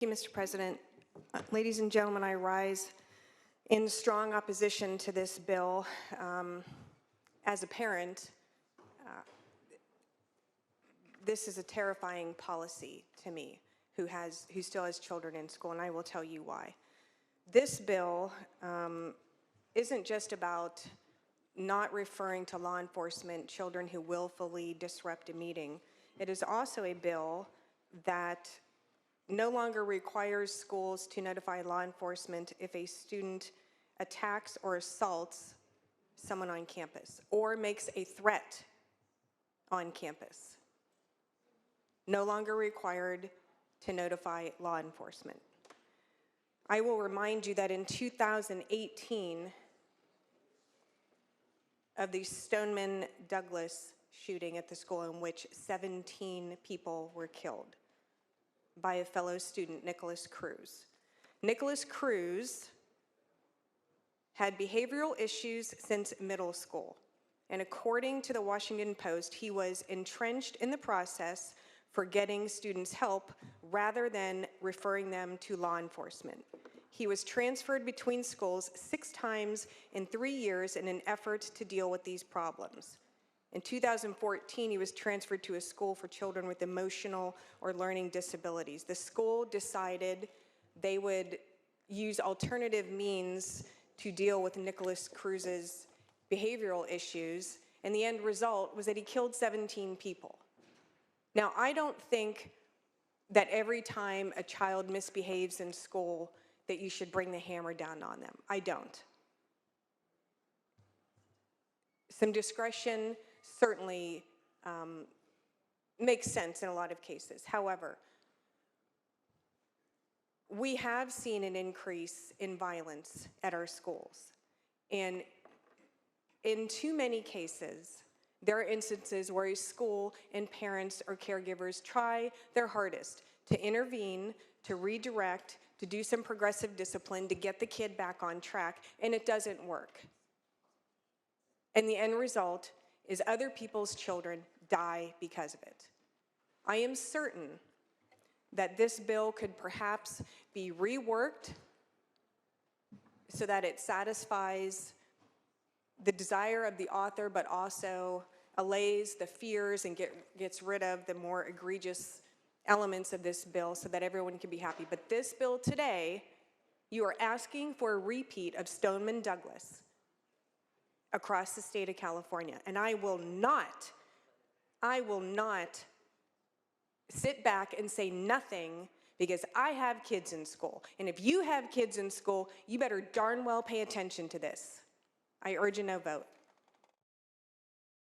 Thank you, Mr. President. Ladies and gentlemen, I rise in strong opposition to this bill. As a parent, this is a terrifying policy to me, who still has children in school, and I will tell you why. This bill isn't just about not referring to law enforcement children who willfully disrupt a meeting. It is also a bill that no longer requires schools to notify law enforcement if a student attacks or assaults someone on campus or makes a threat on campus. No longer required to notify law enforcement. I will remind you that in 2018, of the Stoneman Douglas shooting at the school, in which 17 people were killed by a fellow student, Nicholas Cruz. Nicholas Cruz had behavioral issues since middle school, and according to the Washington Post, he was entrenched in the process for getting students help rather than referring them to law enforcement. He was transferred between schools 6 times in 3 years in an effort to deal with these problems. In 2014, he was transferred to a school for children with emotional or learning disabilities. The school decided they would use alternative means to deal with Nicholas Cruz's behavioral issues, and the end result was that he killed 17 people. Now, I don't think that every time a child misbehaves in school that you should bring the hammer down on them. I don't. Some discretion certainly makes sense in a lot of cases. However, we have seen an increase in violence at our schools. And in too many cases, there are instances where a school and parents or caregivers try their hardest to intervene, to redirect, to do some progressive discipline, to get the kid back on track, and it doesn't work. And the end result is other people's children die because of it. I am certain that this bill could perhaps be reworked so that it satisfies the desire of the author, but also allays the fears and gets rid of the more egregious elements of this bill so that everyone can be happy. But this bill today, you are asking for a repeat of Stoneman Douglas across the state of California. And I will not sit back and say nothing, because I have kids in school. And if you have kids in school, you better darn well pay attention to this. I urge a no vote.